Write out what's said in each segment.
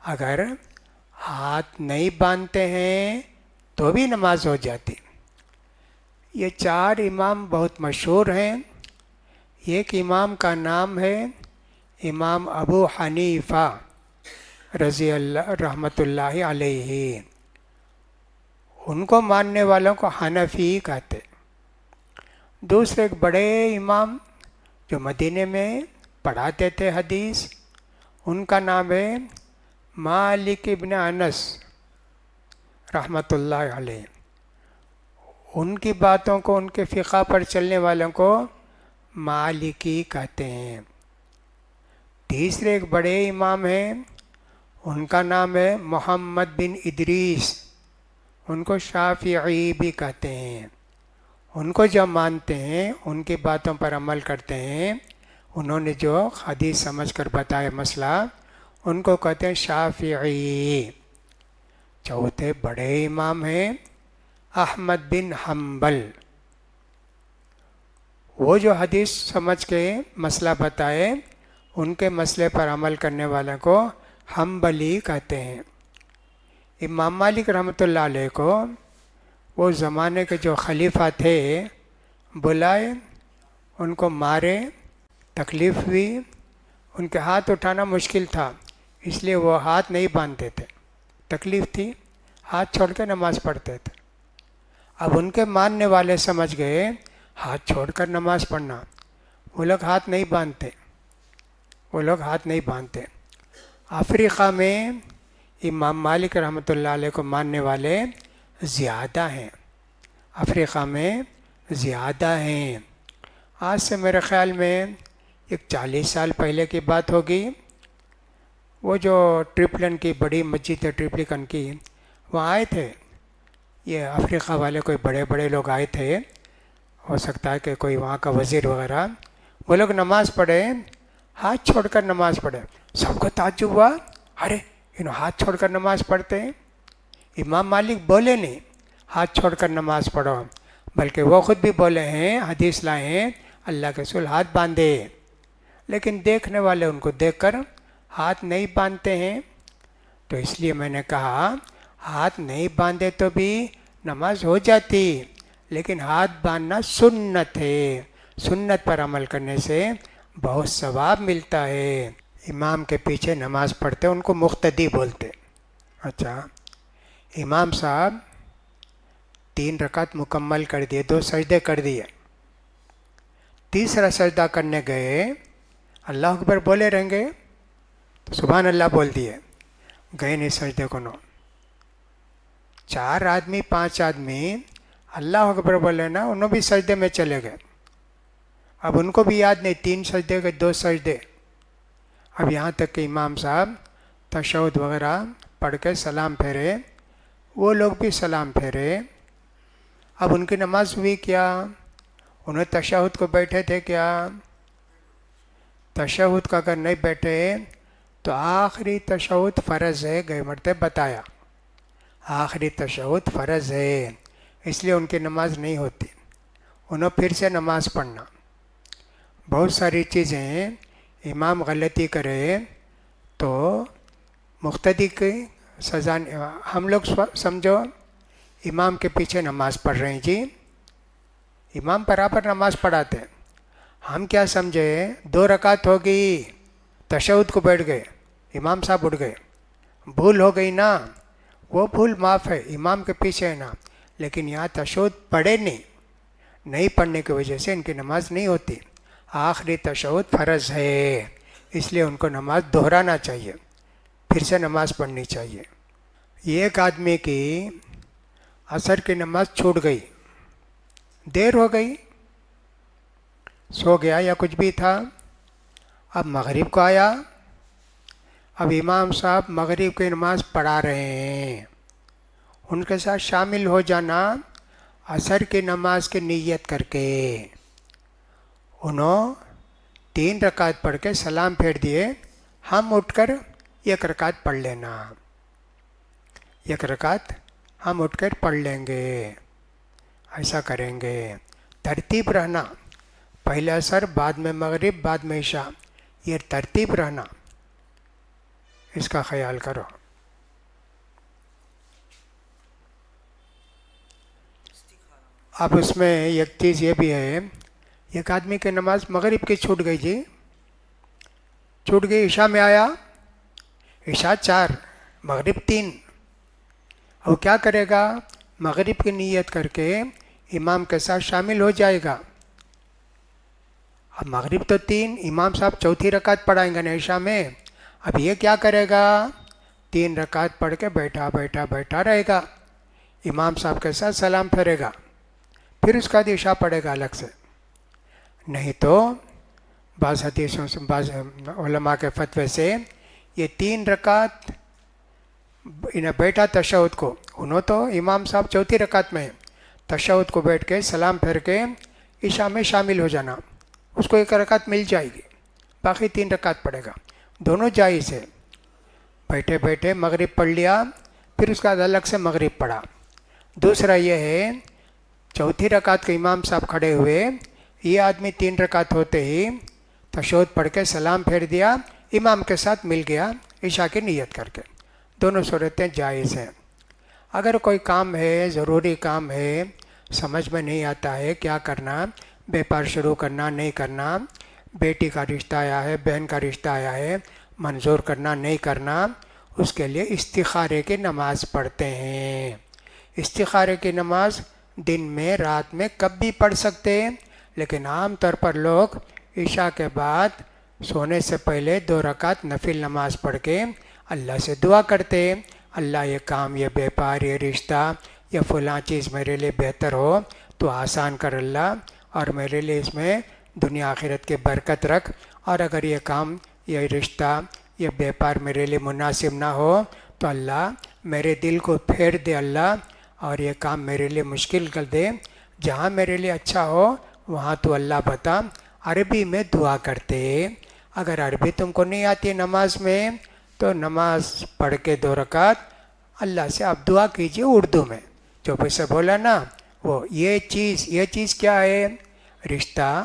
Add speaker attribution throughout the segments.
Speaker 1: اگر ہاتھ نہیں باندھتے ہیں تو بھی نماز ہو جاتی۔ یہ 4 امام بہت مشہور ہیں۔ ایک امام کا نام ہے امام ابو حنیفہ رضی اللہ رحمۃ اللہ علیہ، ان کو ماننے والوں کو حنفی کہتے۔ دوسرے ایک بڑے امام جو مدینے میں پڑھاتے تھے حدیث، ان کا نام ہے مالک ابن انس رحمۃ اللہ علیہ۔ ان کی باتوں کو، ان کے فقہ پر چلنے والوں کو مالکی کہتے ہیں۔ تیسرے ایک بڑے امام ہیں، ان کا نام ہے محمد بن ادریس، ان کو شافعی بھی کہتے ہیں۔ ان کو جب مانتے ہیں، ان کی باتوں پر عمل کرتے ہیں، انہوں نے جو حدیث سمجھ کر بتایا مسئلہ، ان کو کہتے ہیں شافعی۔ چوتھے بڑے امام ہیں احمد بن حنبل، وہ جو حدیث سمجھ کے مسئلہ بتائے، ان کے مسئلے پر عمل کرنے والوں کو حنبلی کہتے ہیں۔ امام مالک رحمۃ اللہ علیہ کو وہ زمانے کے جو خلیفہ تھے بلائے، ان کو مارے، تکلیف ہوئی، ان کے ہاتھ اٹھانا مشکل تھا، اس لیے وہ ہاتھ نہیں باندھتے تھے، تکلیف تھی، ہاتھ چھوڑ کے نماز پڑھتے تھے۔ اب ان کے ماننے والے سمجھ گئے ہاتھ چھوڑ کر نماز پڑھنا، وہ لوگ ہاتھ نہیں باندھتے، وہ لوگ ہاتھ نہیں باندھتے۔ افریقہ میں امام مالک رحمۃ اللہ علیہ کو ماننے والے زیادہ ہیں، افریقہ میں زیادہ ہیں۔ آج سے میرے خیال میں 40 سال پہلے کی بات ہوگی، وہ جو ٹرپلن کی بڑی مسجد ہے ٹرپلیکن کی، وہاں آئے تھے یہ افریقہ والے، کوئی بڑے بڑے لوگ آئے تھے، ہو سکتا ہے کہ کوئی وہاں کا وزیر وغیرہ، وہ لوگ نماز پڑھے، ہاتھ چھوڑ کر نماز پڑھے۔ سب کو تعجب ہوا، ارے انہوں ہاتھ چھوڑ کر نماز پڑھتے ہیں؟ امام مالک بولے نہیں ہاتھ چھوڑ کر نماز پڑھو، بلکہ وہ خود بھی بولے ہیں، حدیث لائے ہیں اللہ کے رسول ہاتھ باندھے، لیکن دیکھنے والے ان کو دیکھ کر ہاتھ نہیں باندھتے ہیں۔ تو اس لیے میں نے کہا ہاتھ نہیں باندھے تو بھی نماز ہو جاتی، لیکن ہاتھ باندھنا سنت ہے، سنت پر عمل کرنے سے بہت ثواب ملتا ہے۔ امام کے پیچھے نماز پڑھتے ان کو مقتدی بولتے۔ اچھا، امام صاحب 3 رکعت مکمل کر دیے، 2 سجدے کر دیے، تیسرا سجدہ کرنے گئے، اللہ اکبر بولے رہیں گے تو سبحان اللہ بول دیے، گئے نہیں سجدے کو، 4 آدمی 5 آدمی اللہ اکبر بولے نا، انہوں بھی سجدے میں چلے گئے۔ اب ان کو بھی یاد نہیں، 3 سجدے کے 2 سجدے۔ اب یہاں تک کہ امام صاحب تشہد وغیرہ پڑھ کے سلام پھیرے، وہ لوگ بھی سلام پھیرے۔ اب ان کی نماز ہوئی کیا؟ انہیں تشہد کو بیٹھے تھے کیا؟ تشہد کا اگر نہیں بیٹھے تو آخری تشہد فرض ہے، گئے مرتبہ بتایا آخری تشہد فرض ہے، اس لیے ان کی نماز نہیں ہوتی، انہوں پھر سے نماز پڑھنا۔ بہت ساری چیزیں ہیں، امام غلطی کرے تو مقتدی کی سزا۔ ہم لوگ سمجھو امام کے پیچھے نماز پڑھ رہے ہیں، جی امام برابر نماز پڑھاتے ہیں، ہم کیا سمجھے 2 رکعت ہو گئی، تشہد کو بیٹھ گئے، امام صاحب اٹھ گئے، بھول ہو گئی نا، وہ بھول معاف ہے، امام کے پیچھے ہے نا، لیکن یہاں تشہد پڑھے نہیں پڑھنے کی وجہ سے ان کی نماز نہیں ہوتی۔ آخری تشہد فرض ہے، اس لیے ان کو نماز دہرانا چاہیے، پھر سے نماز پڑھنی چاہیے۔ ایک آدمی کی عصر کی نماز چھوٹ گئی، دیر ہو گئی، سو گیا یا کچھ بھی تھا، اب مغرب کو آیا، اب امام صاحب مغرب کی نماز پڑھا رہے ہیں، ان کے ساتھ شامل ہو جانا عصر کی نماز کی نیت کر کے۔ انہوں 3 رکعت پڑھ کے سلام پھیر دیے، ہم اٹھ کر 1 رکعت پڑھ لینا، 1 رکعت ہم اٹھ کر پڑھ لیں گے، ایسا کریں گے۔ ترتیب رہنا، پہلے عصر، بعد میں مغرب، بعد میں عشاء، یہ ترتیب رہنا، اس کا خیال کرو۔ اب اس میں ایک چیز یہ بھی ہے، ایک آدمی کی نماز مغرب کی چھوٹ گئی جی، چھوٹ گئی، عشاء میں آیا، عشاء 4 مغرب 3، وہ کیا کرے گا؟ مغرب کی نیت کر کے امام کے ساتھ شامل ہو جائے گا۔ اب مغرب تو 3، امام صاحب چوتھی رکعت پڑھائیں گے نا عشاء میں، اب یہ کیا کرے گا؟ 3 رکعت پڑھ کے بیٹھا رہے گا، امام صاحب کے ساتھ سلام پھیرے گا، پھر اس کا بعد عشاء پڑھے گا الگ سے۔ نہیں تو بعض حدیثوں سے، بعض علماء کے فتوے سے یہ 3 رکعت انہیں بیٹھا تشہد کو، انہوں تو امام صاحب چوتھی رکعت میں تشہد کو بیٹھ کے سلام پھیر کے عشاء میں شامل ہو جانا، اس کو 1 رکعت مل جائے گی، باقی 3 رکعت پڑھے گا، دونوں جائز ہے۔ بیٹھے بیٹھے مغرب پڑھ لیا، پھر اس کا الگ سے مغرب پڑھا۔ دوسرا یہ ہے، چوتھی رکعت کے امام صاحب کھڑے ہوئے، یہ آدمی 3 رکعت ہوتے ہی تشہد پڑھ کے سلام پھیر دیا، امام کے ساتھ مل گیا عشاء کی نیت کر کے، دونوں صورتیں جائز ہیں۔ اگر کوئی کام ہے، ضروری کام ہے، سمجھ میں نہیں آتا ہے کیا کرنا، بیپار شروع کرنا نہیں کرنا، بیٹی کا رشتہ آیا ہے، بہن کا رشتہ آیا ہے، منظور کرنا نہیں کرنا، اس کے لیے استخارے کی نماز پڑھتے ہیں۔ استخارے کی نماز دن میں، رات میں کب بھی پڑھ سکتے ہیں، لیکن عام طور پر لوگ عشاء کے بعد سونے سے پہلے 2 رکعت نفل نماز پڑھ کے اللہ سے دعا کرتے ہیں، اللہ یہ کام، یہ بیپار، یہ رشتہ، یہ فلاں چیز میرے لیے بہتر ہو تو آسان کر اللہ، اور میرے لیے اس میں دنیا آخرت کی برکت رکھ، اور اگر یہ کام، یہ رشتہ، یہ بیپار میرے لیے مناسب نہ ہو تو اللہ میرے دل کو پھیر دے اللہ، اور یہ کام میرے لیے مشکل کر دے، جہاں میرے لیے اچھا ہو وہاں تو اللہ بتا۔ عربی میں دعا کرتے، اگر عربی تم کو نہیں آتی نماز میں تو نماز پڑھ کے 2 رکعت اللہ سے آپ دعا کیجئے اردو میں، جو بھی سے بولا نا وہ، یہ چیز کیا ہے؟ رشتہ،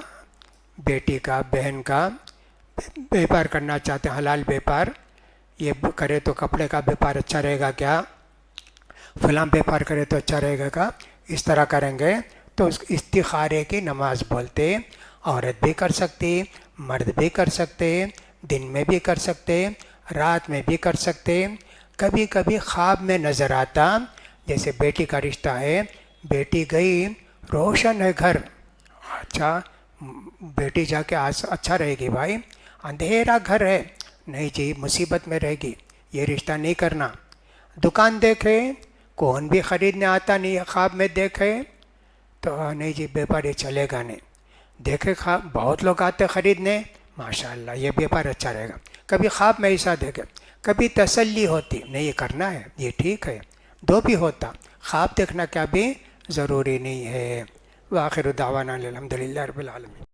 Speaker 1: بیٹی کا، بہن کا، بیپار کرنا چاہتے ہیں، حلال بیپار، یہ کرے تو کپڑے کا بیپار اچھا رہے گا کیا، فلاں بیپار کرے تو اچھا رہے گا کا، اس طرح کریں گے تو اس استخارے کی نماز بولتے۔ عورت بھی کر سکتی، مرد بھی کر سکتے، دن میں بھی کر سکتے، رات میں بھی کر سکتے۔ کبھی کبھی خواب میں نظر آتا، جیسے بیٹی کا رشتہ ہے، بیٹی گئی، روشن ہے گھر، اچھا بیٹی جا کے اچھا رہے گی بھائی، اندھیرا گھر ہے، نہیں جی مصیبت میں رہے گی، یہ رشتہ نہیں کرنا۔ دکان دیکھے، کون بھی خریدنے آتا نہیں ہے، خواب میں دیکھے تو نہیں جی بیپار یہ چلے گا نہیں، دیکھے خواب بہت لوگ آتے خریدنے، ماشاءاللہ یہ بیپار اچھا رہے گا، کبھی خواب میں ایسا دیکھے، کبھی تسلی ہوتی نہیں یہ کرنا ہے، یہ ٹھیک ہے، 2 بھی ہوتا، خواب دیکھنا کیا بھی ضروری نہیں ہے۔ وآخر دعوانا الحمدللہ رب العالمین۔